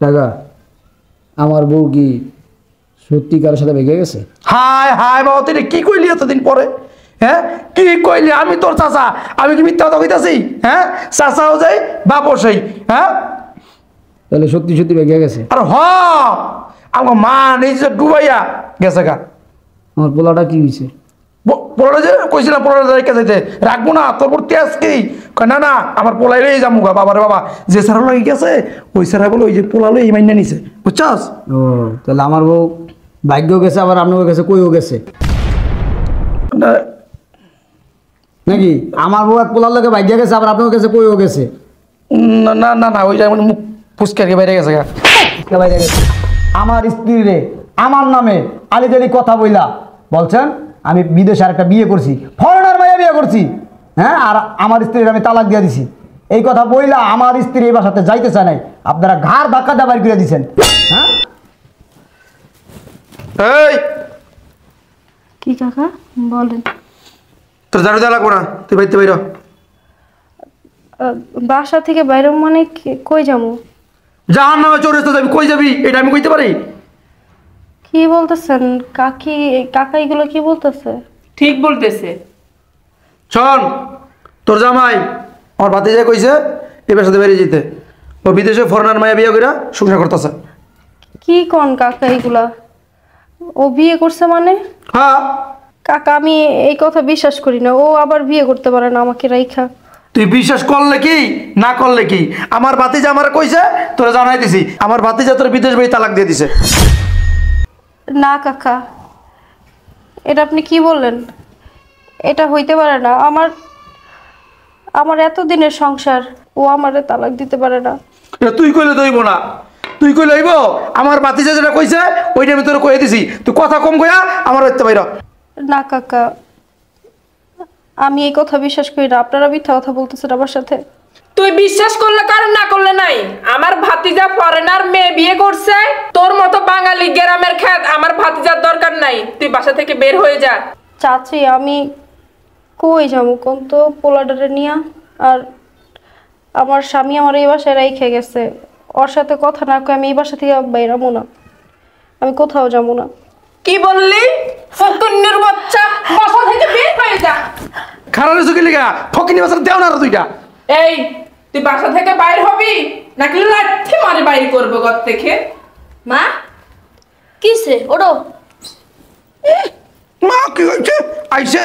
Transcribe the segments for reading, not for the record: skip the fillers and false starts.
টাকা আমার বউ কি সত্যিকারের সাথে ভেঙে গেছে? হায় হায় বাবা, তুই কি কইলি এতদিন পরে? হ্যাঁ কি কইলি? আমি তোর চাচা, আমি কি মিথ্যা কথা কইতাছি? হ্যাঁ, চাচাও যাই বাপও সেই। হ্যাঁ, তাহলে সত্যি সত্যি ভেঙে গেছে? আর আমার মা নিজে ডুবাইয়া গেছে গা। আমার পোলাটা কি হয়েছে? পোলাটা যে কইছিলাম পোলাটা রেখে যেতে রাখবো না, তোর পর তেজ কি? না না, আমার পোলাই লই যাবো গা। বাবারে বাবা, যে সারা লই গেছে ওই সারা বলে ওই যে পোলা লই মাইনা নিছে, বুঝছস? ও তাহলে আমার বউ ভাগ্য গেছে, আবার আপনার গেছে, কইও গেছে নাকি? আমার বউ এক পোলার লোকে ভাগ্য গেছে, আবার আপনার কাছে কইও গেছে? না না না না, ওই যে মুখ ফুসকে বাইরে গেছে গা। বাইরে গেছে। আমার স্ত্রী রে আমার নামে আলিদালি কথা বইলা বলছেন আমি বিদেশে আরেকটা বিয়ে করছি, ফরেনার মাইয়া বিয়ে করছি। হ্যাঁ, আর আমার স্ত্রীর আমি তালাক দিয়ে দিছি। এই কথা বইলা আমার স্ত্রী এবার সাথে যাইতে চায় নাই, আপনারা ঘাড় ধাক্কা দিয়ে বাইর করে দিয়েছেন। হ্যাঁ, এই কি কাকা বলেন? তোর ঝাড়ু দেওয়া লাগবো না, তুই বাইতে বাইর। বাসা থেকে বাইরে মানে কই যাবো? জাহান নামে চোরেস্তা যাবি, কই যাবি এটা আমি কইতে পারি? কি বলতেছেন কাকা এগুলো কি বলতেছে? ঠিক বলতেছে। শোন, তোর জামাই আমার ভাতিজা কইছে এবার সাথে বেরিয়ে যেতে। ও বিদেশে ফরেনার মায়া বিয়ে কইরা সংসার করতেছে। কি কোন কাকা এগুলা? ও বিয়ে করছে মানে? হ্যাঁ। কাকা আমি এই কথা বিশ্বাস করি না। ও আবার বিয়ে করতে পারে না আমাকে রাইখা। তুই বিশ্বাস করলে কি না করলে কি, আমার ভাতিজা আমার কইছে, তোরা জানাই দিছি আমার ভাতিজা তোর বিদেশ বাড়ি তালাক দিয়ে দিছে। না কাকা, এটা আপনি কি বললেন? এটা হইতে পারে না। আমার এতদিনের সংসার, ও আমারে তালাক দিতে পারে না। এটা তুই কইলে দইব না, তুই কইলে হইব? আমার ভাতিজা যেটা কইছে ওইটা আমি তোর কয়ে দিছি, তুই কথা কম কইয়া আমার হইতে বাইর। না কাকা, আমি এই কথা বিশ্বাস করি না। আপনারা মিথ্যা কথা বলতেছেন আমার সাথে। তুই বিশ্বাস করলে কারণ না করলে নাই। আমার ভাতিজা ফরেনার মেয়ে বিয়ে করছে, তোর মতো বাঙালি গ্রামের খ্যাত আমার ভাতিজার দরকার নাই। তুই বাসা থেকে বের হয়ে যা। চাচি আমি কই যাবো কোন তো পোলাডারে নিয়া? আর আমার স্বামী আমার এই বাসায় রেখে গেছে। ওর সাথে কথা না কই আমি এই বাসা থেকে বাইরাবো না, আমি কোথাও যাবো না। কি বললি? ফকুন্নির বাচ্চা, বাসা থেকে বের হয়ে যা। খারাপ চুকি লিগা ফকিনি বাসার দেও না তুইটা। এই তুই বাসা থেকে বাইর হবি নাকি লাঠি মারি বাইর করবো ঘর থেকে? মা কিসে ওড়ো? মা কি হইছে? আইছে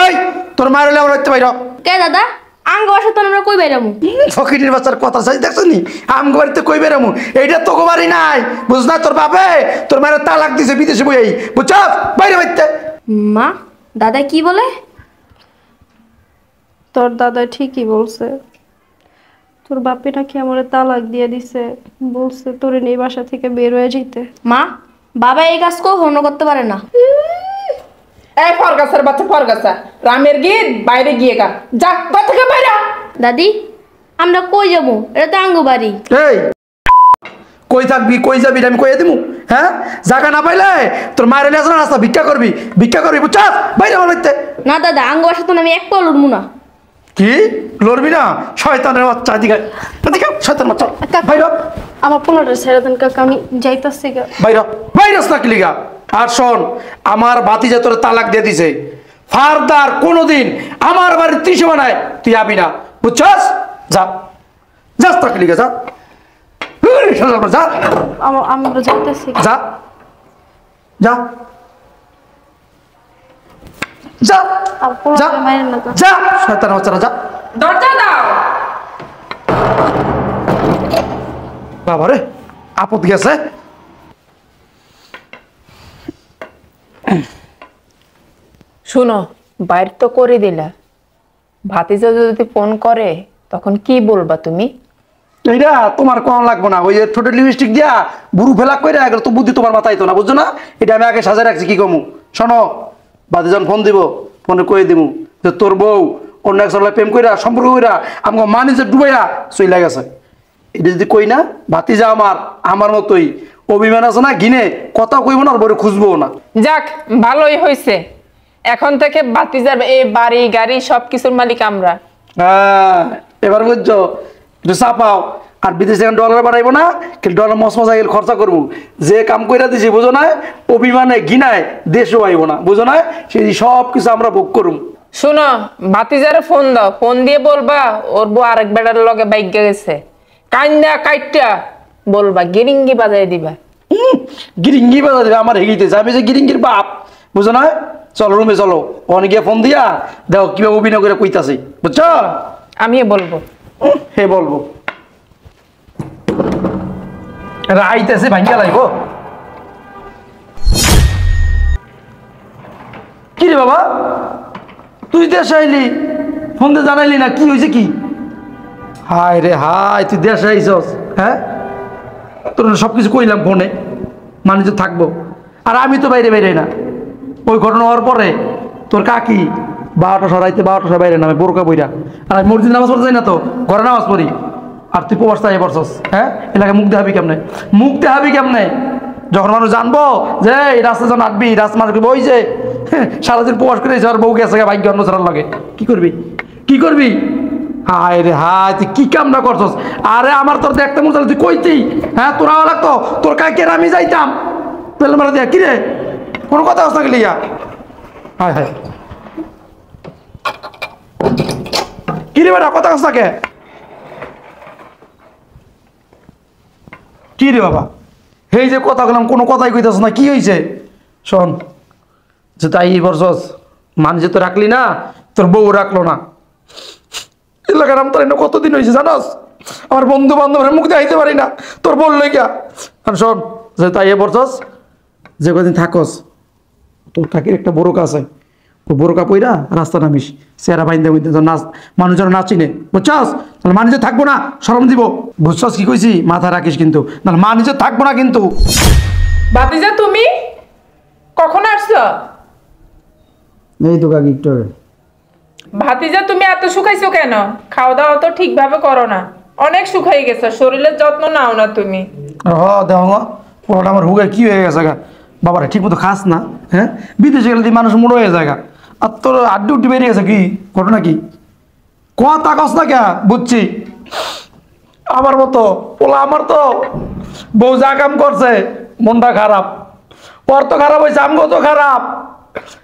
এই তোর মারলে আমার হইতে বাইর। কে দাদা আঙ্গ বাসা তো আমরা কই বাইরামু? ফকিনির বাচ্চার কথা চাই দেখছো নি? আমগো বাড়িতে কই বেরামু? এইটা তোকে বাড়ি নাই, বুঝ না? তোর বাপে তোর মায়ের তালাক দিছে বিদেশে বই, বুঝছ? বাইরে বাইতে। মা দাদা কি বলে? তোর দাদা ঠিকই বলছে। তোর বাপে নাকি আমার তালাক দিয়ে দিছে, বলছে তোর এই বাসা থেকে বের হয়ে যেতে। মা বাবা এই কাজ কখনো করতে পারে না। এই ফরগাছার বাচ্চা ফরগাছা, রামের গীত বাইরে গিয়ে গা যা, ঘর থেকে বাইরে। দাদি আমরা কই যাবো? এটা তো আঙ্গ বাড়ি। এই কই থাকবি কই যাবি আমি কইয়া দিমু? হ্যাঁ, জায়গা না পাইলে তোর মায়ের লেজ রাস্তা ভিক্ষা করবি, ভিক্ষা করবি, বুঝছ? বাইরে আমার হইতে। না দাদা আঙ্গ বাসা তো আমি এক পাও লড়বো না। কি লড়বি না? শয়তানের বাচ্চা, এদিকে এদিকে, শয়তান বাচ্চা বাইরে। আমার পোলাটা ছেড়ে দেন কাকা, আমি যাইতাছি গা। বাইরে বাইরেস না কিলিগা। আর শোন, আমার ভাতিজা তোর তালাক দিয়ে দিছে, ফারদার কোনোদিন আমার বাড়ির ত্রিশ বানায় তুই আবি না, বুঝছস? যা যাস না কিলিগা, যা যা আমরা যাইতাছি। যা যা যা আমার পোলাটা মাইরেন না কাকা। যা, শয়তান বাচ্চারা যা। দরজা দাও। বাবারে আপদ গেছে। শুনো, বাইর তো করে দিলা, ভাতিজা যদি ফোন করে তখন কি বলবা তুমি? এইটা তোমার কোন লাগবো না, ওই যে ছোট লিপস্টিক দিয়া বুড়ু ফেলা করে গেল তো বুদ্ধি তোমার মাথায় তো না, বুঝছো না? এটা আমি আগে সাজায় রাখছি। কি কমু শোনো, বাদে যখন ফোন দিব ফোনে কয়ে দিমু যে তোর বউ অন্য এক সাথে প্রেম কইরা সম্পর্ক কইরা আমাকে মানুষের ডুবাইয়া চইলা গেছে। এটা যদি কই না, ভাতিজা আমার মতোই অভিমান আছে না, ঘিনে কথা কইব না, আর বড় খুঁজবো না। যাক ভালোই হয়েছে, এখন থেকে ভাতিজার এই বাড়ি গাড়ি সবকিছুর মালিক আমরা। হ্যাঁ, এবার বুঝছো? একটু চাপাও, আর বিদেশে এখন ডলার বাড়াইবো না, কিন্তু ডলার মসমসা গেলে খরচা করবো। যে কাম কইরা দিছি বুঝো না, অভিমানে ঘৃণায় দেশও আইব না, বুঝো না, সেই সব কিছু আমরা ভোগ করুম। শোনো, ভাতিজারে ফোন দাও, ফোন দিয়ে বলবা ওর বউ আরেক বেটার লগে বাইক গেছে, কান্দা কাইটা বলবা, গিরিঙ্গি বাজাই দিবা। গিরিঙ্গি বাজা দেবে আমার হেগিতেছে, আমি যে গিরিঙ্গির বাপ, বুঝো না। চলো রুমে চলো, ওখানে গিয়ে ফোন দিয়া দেখো কিভাবে অভিনয় করে কইতাছি, বুঝছো? আমিও বলবো। হে বলবো আইতেছে ভাঙ্গা লাগবো। কি রে বাবা, তুই দেশে আইলি, ফোন দিয়ে জানাইলি না, কি হয়েছে কি? হায় রে হায়, তুই দেশে আইসস, হ্যাঁ? তোর সবকিছু কইলাম ফোনে, মানুষ থাকবো, আর আমি তো বাইরে বাইরে না। ওই ঘটনা হওয়ার পরে তোর কাকি 12টা সরাইতে 12টা সবাই বাইরে নামে বোরকা বইরা, আর আমি মসজিদ নামাজ পড়তে যাই না তো, ঘরে নামাজ পড়ি। আর তুই প্রবাস তাই পড়ছস, হ্যাঁ? এলাকায় মুখ দেখাবি কেমনে? মুখ দেখাবি কেমনে যখন মানুষ জানবো যে এই রাস্তা যখন আটবি, রাস্তা মানুষ ওই যে সারাদিন প্রবাস করে আর বউ গেছে ভাগ্য অন্য ছাড়ার লাগে, কি করবি? কি করবি? হায় রে হায়, তুই কি কামনা করছস? আরে আমার তোর দেখতে মনে তুই কইতি, হ্যাঁ? তোরাও লাগতো, তোর কাকে আমি যাইতাম পেলে মারা দিয়া। কি রে, কোনো কথা হস না গেলি? হায় হায়, কি রে বেটা, কথা হস না কে? কি রে বাবা, এই যে কথা বললাম কোনো কথাই কইতেছ না, কি হয়েছে? শোন, যে তাই বলছস, মানুষ তো রাখলি না, তোর বউ রাখলো না। এলাকার আমি তোর কতদিন হয়েছে জানাস? আমার বন্ধু বান্ধবের মুখ দেখাইতে পারি না, তোর বললো গিয়া। আর শোন, যে তাই বলছস, যে কদিন থাকস, তোর কাকির একটা বোরকা আছে, ও বোরকা পইরা রাস্তা নামিস, চেহারা বাইন্দে বইতে নাচ, মানুষ যেন নাচিনে, বুঝছস? তাহলে মানুষ থাকবো না, শরম দিব, বুঝছস? কি কইছি, মাথা রাখিস কিন্তু, নাহলে মানুষ থাকবো না কিন্তু। ভাতিজা তুমি কখন আসছো? এই তো কাকি একটু আগে। ভাতিজা তুমি এত শুকাইছো কেন? খাওয়া দাওয়া তো ঠিকভাবে করো না, অনেক শুকাই গেছো, শরীরের যত্ন নাও না তুমি। দেখো পুরোটা আমার হুগায় কি হয়ে গেছে গা, বাবারা ঠিক মতো খাস না, হ্যাঁ? বিদেশে গেলে মানুষ মোড়ো হয়ে যায় গা, আর তোর আড্ডি উড্ডি বেরিয়ে গেছে, কি ঘটনা কি? কথা কস না কে? বুঝছি, আমার মতো পোলা, আমার তো বউ যা কাম করছে, মনটা খারাপ, ওর তো খারাপ হয়েছে, আমগো তো খারাপ।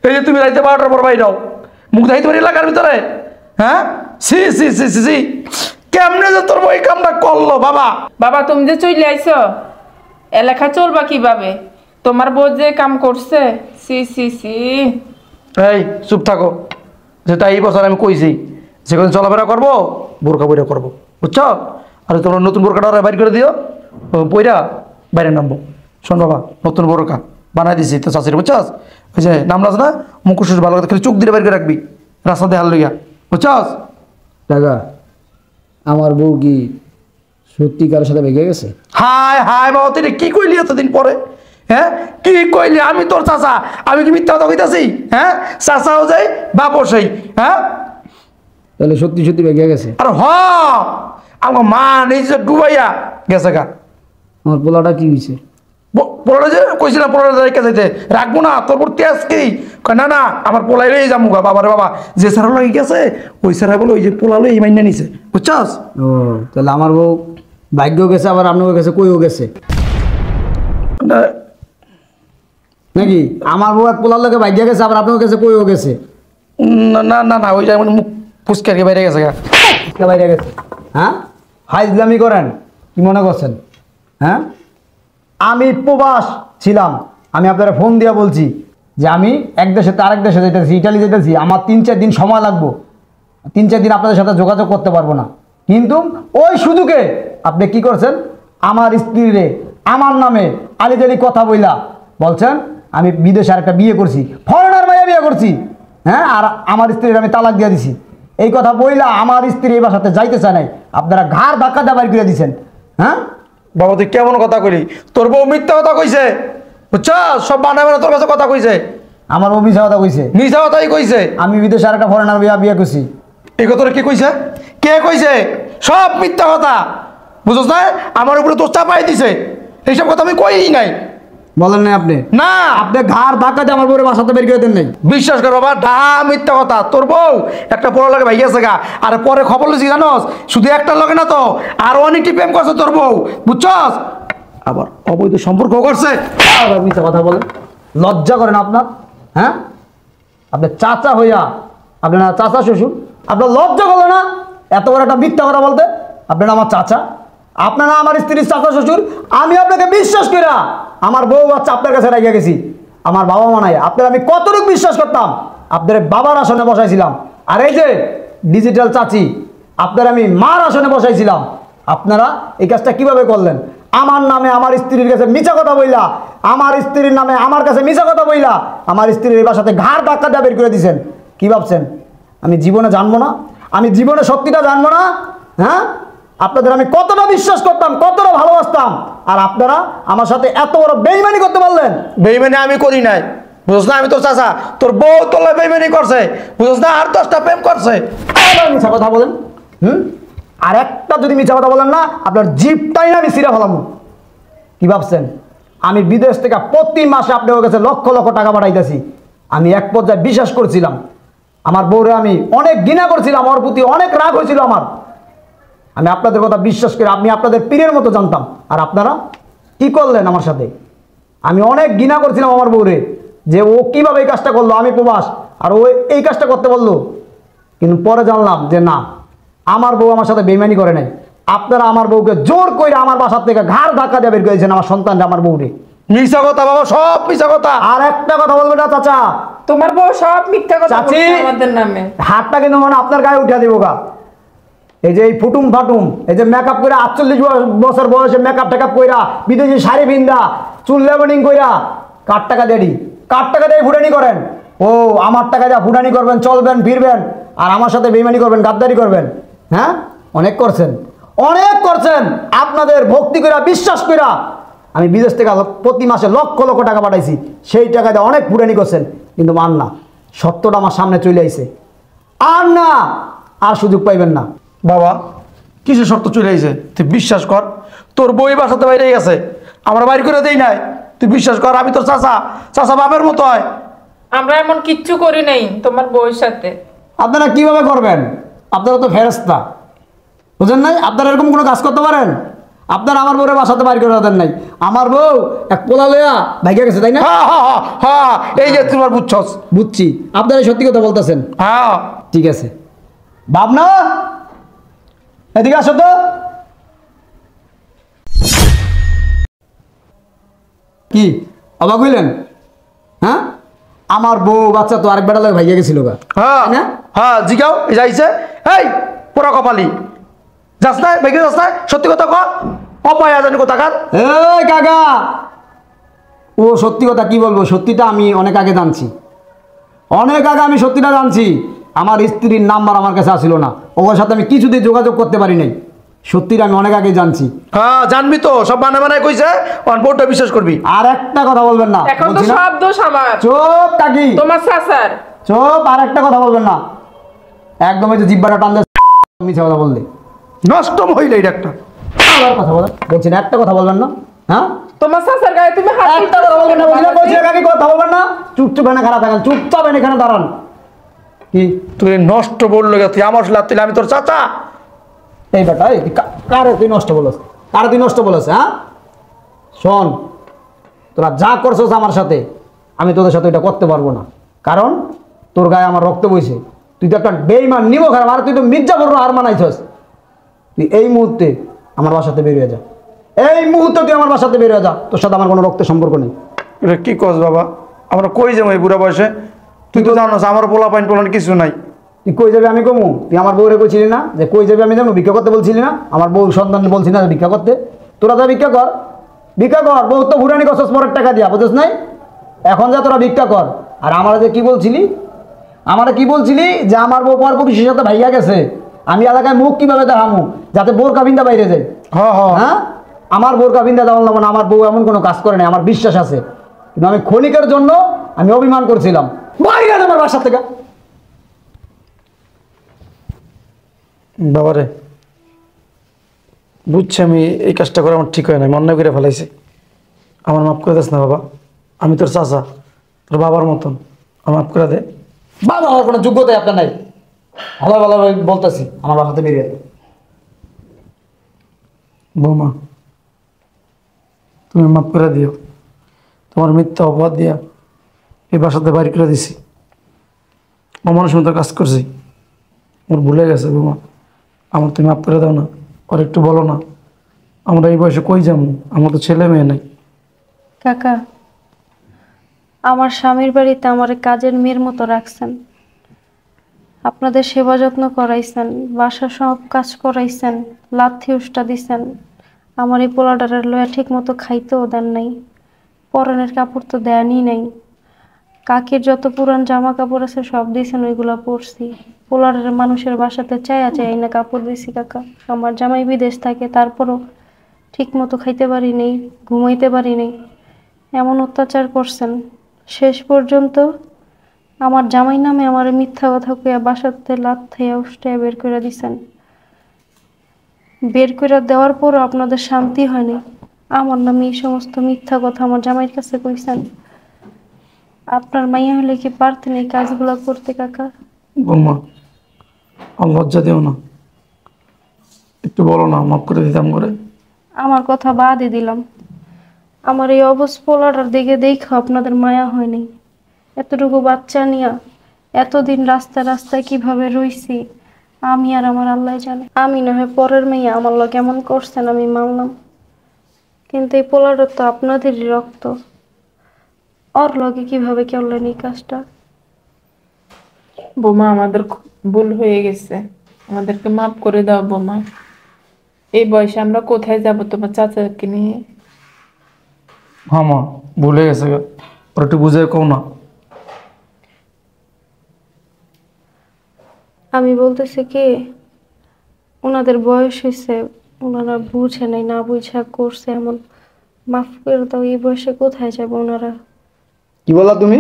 এই যে তুমি রাইতে 12টার পর বাইরাও, মুখ দেখাইতে পারি এলাকার ভিতরে, হ্যাঁ? সি সি সি সি সি, কেমনে যে তোর বই কামটা করলো বাবা? বাবা তুমি যে চলে আইছো, এলাকা চলবা কিভাবে? তোমার বউ যে কাম করছে, সি সি সি। এই চুপ থাকো, যেটা এই বছর আমি কইছি, যেখানে চলাফেরা করবো বোরকা বইরা করবো, বুঝছো? আর তোমরা নতুন বোরকাটা বাইর করে দিও, বইরা বাইরে নামবো। শোন বাবা, নতুন বোরকা বানাই দিছি তো চাষির, বুঝছস? ওই যে নামলাস না, মুখোশ ভালো করে, খালি চোখ দিয়ে বাইর করে রাখবি, রাস্তা দেখাল লইয়া, বুঝছস? টাকা আমার বউ কি সত্যিকারের সাথে বেগে গেছে? হায় হায় বাবা, তুই কি কইলি এতদিন পরে, হ্যাঁ? কি কইলি? আমি তোর চাচা, আমি কি মিথ্যা কথা কইতাছি? হ্যাঁ, চাচাও যাই বাপও সেই, হ্যাঁ? তাহলে সত্যি সত্যি বেগে গেছে? আর আমার মা নিজে ডুবাইয়া গেছে গা। আমার পোলাটা কি হয়েছে? পোলাটা যে কইছিলাম, পোলাটা রেখে যাইতে রাখবো না, তোর প্রতি আজকে না না, আমার পোলাই রয়ে যাবো গা। বাবারে বাবা, যে সারা লাগে গেছে ওই সারা বলে ওই যে পোলালো এই মাইনা নিছে, বুঝছস? ও তাহলে আমার বউ ভাগ্যও গেছে, আবার আপনার কাছে কইও গেছে নাকি? আমার বউ এক পোলার লোকে ভাগ্য গেছে, আবার আপনার কাছে কইও গেছে? না না না না, ওই যে মুখ ফুসকে বাইরে গেছে গা, বাইরে গেছে। হ্যাঁ, হাইজলামি করেন, কি মনে করছেন? হ্যাঁ, আমি প্রবাস ছিলাম, আমি আপনারা ফোন দিয়া বলছি যে আমি এক দেশে আরেক দেশে যেতেছি, ইটালি যেতেছি, আমার 3-4 দিন সময় লাগবো, 3-4 দিন আপনাদের সাথে যোগাযোগ করতে পারবো না। কিন্তু ওই সুযোগে আপনি কি করছেন, আমার স্ত্রীরে আমার নামে আলিজালি কথা বইলা বলছেন আমি বিদেশে আরেকটা বিয়ে করছি, ফরেনার মাইয়া বিয়ে করছি, হ্যাঁ? আর আমার স্ত্রীর আমি তালাক দিয়ে দিছি, এই কথা বইলা আমার স্ত্রী এই বাসাতে যাইতে চায় নাই, আপনারা ঘাড় ধাক্কা দিয়ে বাইর করে দিচ্ছেন। হ্যাঁ বাবা, তুই কেমন কথা কইলি? তোর বউ মিথ্যা কথা কইছে, বুঝছস? সব বানাবে না, তোর কাছে কথা কইছে। আমার বউ মিছা কথা কইছে? মিছা কথাই কইছে। আমি বিদেশে আরেকটা ফরেনার বিয়ে করছি। এই কথা কে কইছে? কে কইছে? সব মিথ্যা কথা, বুঝছ না? আমার উপরে দোষ চাপাই দিছে, এইসব কথা আমি কই নাই। বলেন নাই আপনি? না আপনি ঘাড় ধাক্কাতে আমার বউরে বাসাতে বের করে দেন নাই। বিশ্বাস কর বাবা, ডাহা মিথ্যা কথা। তোর বউ একটা বড় লাগে ভাই গেছে গা, আর পরে খবর লইছি জানোস, শুধু একটা লগে না তো আর অনেকটি প্রেম করছে তোর বউ, বুঝছস? আবার অবৈধ সম্পর্ক করছে। আবার মিথ্যা কথা বলেন, লজ্জা করেন আপনার? হ্যাঁ, আপনার চাচা হইয়া, আপনার না চাচা শ্বশুর, আপনার লজ্জা করলো না এত বড় একটা মিথ্যা কথা বলতে? আপনারা আমার চাচা, আপনারা আমার স্ত্রীর চাচা শ্বশুর। আমি আপনাকে বিশ্বাস করি, আমার বউ বাচ্চা আপনার কাছে রেখে গেছি, আমার বাবা মা নাই। আপনার আমি কতটুকু বিশ্বাস করতাম, আপনার বাবার আসনে বসাইছিলাম। আর এই যে ডিজিটাল চাচি, আপনার আমি মার আসনে বসাইছিলাম। আপনারা এই কাজটা কিভাবে করলেন? আমার নামে আমার স্ত্রীর কাছে মিছা কথা বইলা, আমার স্ত্রীর নামে আমার কাছে মিছা কথা বইলা আমার স্ত্রীর এই বাসাতে ঘাড় ধাক্কা দিয়ে বের করে দিয়েছেন। কি ভাবছেন আমি জীবনে জানবো না? আমি জীবনে সত্যিটা জানবো না? হ্যাঁ, আপনাদের আমি কতটা বিশ্বাস করতাম, কতটা ভালোবাসতাম, আর আপনারা আমার সাথে এত বড় বেইমানি করতে পারলেন। বেইমানি আমি করি নাই, বুঝছ না? আমি তোর চাচা, তোর বউ তোলা বেইমানি করছে, বুঝছ না? আর 10টা প্রেম করছে। আবার মিছা কথা বলেন। আর একটা যদি মিছা কথা বলেন না, আপনার জিভটাই না আমি সিরা ফেলামু। কি ভাবছেন আমি বিদেশ থেকে প্রতি মাসে আপনার কাছে লক্ষ লক্ষ টাকা পাঠাইতেছি? আমি এক পর্যায়ে বিশ্বাস করছিলাম, আমার বউরে আমি অনেক ঘৃণা করছিলাম, ওর প্রতি অনেক রাগ হয়েছিল আমার। আমি আপনাদের কথা বিশ্বাস করি, আমি আপনাদের পীরের মতো জানতাম। আর আপনারা কি করলেন আমার সাথে? আমি অনেক ঘৃণা করছিলাম আমার বউরে, যে ও কিভাবে এই কাজটা করলো, আমি প্রবাস আর ও এই কাজটা করতে বললো। কিন্তু পরে জানলাম যে না, আমার বউ আমার সাথে বেইমানি করে নাই। আপনারা আমার বউকে জোর করে আমার বাসার থেকে ঘাড় ধাক্কা দিয়ে বের করেছেন, আমার সন্তান আমার বউরে। মিছা কথা বাবা, সব মিছা কথা। আর একটা কথা বলবে না চাচা, তোমার বউ সব মিথ্যা কথা চাচি, বলছে আমাদের নামে। হাতটা কিন্তু মানে আপনার গায়ে উঠে দিব গা। এই যে এই ফুটুম ফাটুম, এই যে মেকআপ করে 48 বছর বয়সে মেকআপ টেকআপ কইরা, বিদেশি শাড়ি বিন্দা, চুল লেবেনিং কইরা, কার টাকা দেড়ি, কার টাকা দিয়ে ফুটানি করেন? ও আমার টাকা দিয়ে ফুটানি করবেন, চলবেন ফিরবেন, আর আমার সাথে বেইমানি করবেন, গাদ্দারি করবেন? হ্যাঁ, অনেক করছেন, অনেক করছেন। আপনাদের ভক্তি কইরা, বিশ্বাস কইরা আমি বিদেশ থেকে প্রতি মাসে লক্ষ লক্ষ টাকা পাঠাইছি, সেই টাকা দিয়ে অনেক ফুটানি করছেন। কিন্তু মান না, সত্যটা আমার সামনে চলে আইছে। আর না, আর সুযোগ পাইবেন না। বাবা কিসের শর্ত চলে আইছে? তুই বিশ্বাস কর, তোর বই বাসাতে বাইরে গেছে, আমরা বাইর করে দেই নাই। তুই বিশ্বাস কর, আমি তোর চাচা, চাচা বাপের মতো হয়। আমরা এমন কিচ্ছু করি নাই তোমার বউয়ের সাথে। আপনারা কিভাবে করবেন? আপনারা তো ফেরেশতা, বুঝেন নাই? আপনারা এরকম কোনো কাজ করতে পারেন? আপনারা আমার বউরে বাসাতে বাইর করে দেন নাই। আমার বউ এক পোলা লইয়া ভাইগা গেছে, তাই না? হ্যাঁ, এই যে তোমার বুঝছস। বুঝছি, আপনারা সত্যি কথা বলতেছেন। হ্যাঁ ঠিক আছে, ভাবনা এদিকে আসো তো। কি অবাক হইলেন? হ্যাঁ, আমার বউ বাচ্চা তো আরেক বেটা লাগে ভাইয়া গেছিল গা। হ্যাঁ তাই না? হ্যাঁ, জিগাও যাইছে। এই পোড়া কপালি, যাস না বেগে যাস না, সত্যি কথা কর। অপায়া জানি কোথাকার। এই কাকা, ও সত্যি কথা কি বলবো, সত্যিটা আমি অনেক আগে জানছি, অনেক আগে আমি সত্যিটা জানছি। আমার স্ত্রীর নাম্বার আমার কাছে আসিল না, ওর সাথে আমি কিছুতেই যোগাযোগ করতে পারি নাই। সত্যিটা আমি অনেক আগে জানছি। হ্যাঁ জানবি তো, সব বানায় বানায় কইছে, ওর বউটা বিশ্বাস করবি। আর একটা কথা বলবেন না, এখন তো বলছি না? সব দোষ আমার। চুপ কাকি, তোমার চাচার। চুপ। আর একটা কথা বলবেন না, একদম এই যে জিব্বাটা টানলে মিছে কথা বললে। নষ্ট মহিলা এটা একটা। আবার কথা বলেন, বলছি না একটা কথা বলবেন না। হ্যাঁ, তোমার চাচার গায়ে তুমি হাত একটা কথা বলবেন না, বলছি না, বলছি না কাকি, কথা বলবেন না। চুপচুপ এনে খারাপ থাকেন, চুপচাপ এনে এখানে দাঁড়ান। কি তুই নষ্ট বললো তুই আমার লাভ, আমি তোর চাচা। এই বেটা, এই কারে তুই নষ্ট বলছ? কারে তুই নষ্ট বলেছ? হ্যাঁ, শোন, তোরা যা করছস আমার সাথে, আমি তোদের সাথে এটা করতে পারবো না, কারণ তোর গায়ে আমার রক্ত বইছে। তুই তো একটা বেইমান নিমো খারাপ, আর তুই তো মির্জাপুর হার মানাইছস। তুই এই মুহূর্তে আমার বাসাতে বেরিয়ে যা, এই মুহূর্তে তুই আমার বাসাতে বেরিয়ে যা, তোর সাথে আমার কোনো রক্তের সম্পর্ক নেই। এটা কি কস বাবা? আমরা কই যাবো এই বুড়া বয়সে? তুই তো জানোস আমার পোলা পাইন পোলান কিছু নাই। তুই কই যাবি আমি কমু? তুই আমার বউরে কইছিলি না যে কই যাবি আমি যাবো? ভিক্ষা করতে বলছিলি না? আমার বউ সন্তান বলছি না ভিক্ষা করতে? তোরা যা ভিক্ষা কর, ভিক্ষা কর। বউ তো ভুরানি করছস পরের টাকা দিয়া, বুঝছিস নাই? এখন যা তোরা ভিক্ষা কর। আর আমারা যে কি বলছিলি, আমারা কি বলছিলি যে আমার বউ পর পুলিশের সাথে ভাইয়া গেছে, আমি এলাকায় মুখ কিভাবে দেখামু যাতে বোরকা বিন্দা বাইরে যায়? হ্যাঁ, আমার বোরকা বিন্দা দেওয়ার লাগবে না। আমার বউ এমন কোনো কাজ করে নাই, আমার বিশ্বাস আছে। কিন্তু আমি ক্ষণিকের জন্য আমি অভিমান করছিলাম। বাইরে আমার বাসা থেকে। বাবারে বুঝছি, আমি এই কাজটা করে আমার ঠিক হয় না, আমি অন্যায় করে ফেলাইছি। আমার মাফ করে দিস না বাবা, আমি তোর চাচা, তোর বাবার মতন, আমার মাফ করে দে। বাবা আমার কোনো যোগ্যতাই আপনার নাই। ভালো ভালো বলতেছি, আমার বাসাতে বেরিয়ে যাবে। বৌমা তুমি মাফ করে দিও, তোমার মিথ্যা অপবাদ দিয়া এই বাসাতে বাড়ি করে দিছি, অমানুষ মতো কাজ করছি, ওর ভুলে গেছে। বৌমা আমার তুমি মাফ করে দাও না, আর একটু বলো না আমরা এই বয়সে কই যাবো, আমার তো ছেলে মেয়ে নাই। কাকা, আমার স্বামীর বাড়িতে আমার কাজের মেয়ের মতো রাখছেন, আপনাদের সেবা যত্ন করাইছেন, বাসার সব কাজ করাইছেন, লাথি উষ্টা দিছেন, আমার এই পোলাডারের লয়া ঠিক মতো খাইতেও দেন নাই, পরনের কাপড় তো দেনই নাই, কাকির যত পুরান জামা কাপড় আছে সব দিয়েছেন, ওইগুলা পরছি। পোলাডারের মানুষের বাসাতে চায়া চাই না কাপড় দিছি কাকা। আমার জামাই বিদেশ থাকে, তারপরও ঠিক মতো খাইতে পারি নেই, ঘুমাইতে পারি নেই, এমন অত্যাচার করছেন। শেষ পর্যন্ত আমার জামাই নামে আমার মিথ্যা কথা কইয়া বাসাতে লাথ থাইয়া উষ্টাইয়া বের করে দিছেন। বের করে দেওয়ার পরও আপনাদের শান্তি হয়নি, আমার নামে এই সমস্ত মিথ্যা কথা আমার জামাইয়ের কাছে কইছেন। আপনার মাইয়া হলে কি পারতেন এই কাজগুলো করতে কাকা? বৌমা আর লজ্জা দিও না, একটু বলো না, মাফ করে দিতাম করে। আমার কথা বাদই দিলাম, আমার এই অবস্পলাটার দিকে দেখো আপনাদের মায়া হয়নি। এতটুকু বাচ্চা নিয়া এতদিন রাস্তায় রাস্তায় কিভাবে রইছি আমি আর আমার আল্লাহ জানে। আমি না হয় পরের মেয়ে, আমার লোক কেমন করছেন আমি মানলাম, কিন্তু এই পোলাটার তো আপনাদেরই রক্ত, ওর লগে কিভাবে করলেন এই কাজটা? বোমা আমাদের ভুল হয়ে গেছে, আমাদেরকে মাফ করে দাও বোমা। এই বয়সে আমরা কোথায় যাব তোমার চাচাকে নিয়ে? হ্যাঁ মা, ভুলে গেছে গা, ওর একটু বুঝে কও না। আমি বলতেছি কি, ওনাদের বয়স হয়েছে, ওনারা বুঝে নাই, না বুঝা করছে এমন, মাফ করে দাও। এই বয়সে কোথায় যাবে ওনারা? কি বললা তুমি?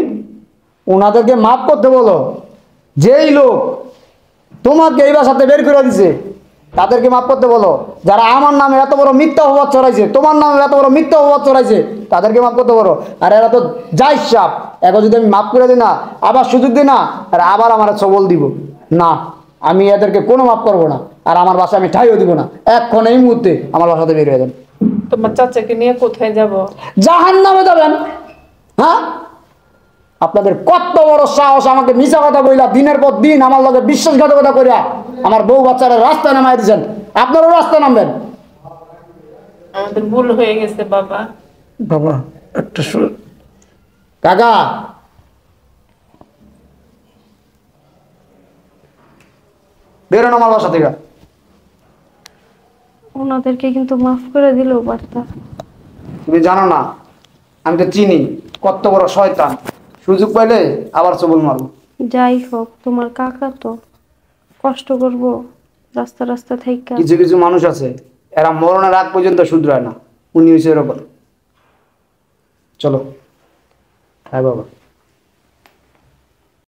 ওনাদেরকে মাফ করতে বলো? যেই লোক তোমাকে এই বাসাতে বের করে দিছে তাদেরকে মাফ করতে বলো? যারা আমার নামে এত বড় মিথ্যা অপবাদ ছড়াইছে, তোমার নামে এত বড় মিথ্যা অপবাদ ছড়াইছে, তাদেরকে মাফ করতে বলো। আর এরা তো যাই সাপ, এখন যদি আমি মাফ করে দিই না, আবার সুযোগ দিই না, আর আবার আমার সবল দিব না, আমি এদেরকে কোনো মাফ করবো না, আর আমার বাসা আমি ঠাইও দিব না। এখন এই মুহূর্তে আমার বাসাতে বের হয়ে যান। তোমার চাচাকে নিয়ে কোথায় যাব? জাহান্নামে যাবেন। হ্যাঁ, আপনাদের কত বড় সাহস আমাকে মিছা কথা বইলা দিনের পর দিন আমার লগে বিশ্বাসঘাতকতা করিয়া আমার বউ বাচ্চারা রাস্তায় নামাই দিয়েছেন। আপনারাও রাস্তায় নামবেন। আমাদের ভুল হয়ে গেছে বাবা। বাবা একটা কাকা, বেরোন আমার বাসা থেকে। ওনাদেরকে কিন্তু মাফ করে দিলেও পারতা। তুমি জানো না, আমি তো চিনি কত বড় শয়তান, সুযোগ পাইলে আবার সবল মারবো। যাই হোক, তোমার কাকা তো কষ্ট করবো রাস্তা রাস্তা থেকে। কিছু কিছু মানুষ আছে, এরা মরণের আগ পর্যন্ত শুধরায় না। উনি হয়েছে এরকম। চলো। হ্যাঁ বাবা।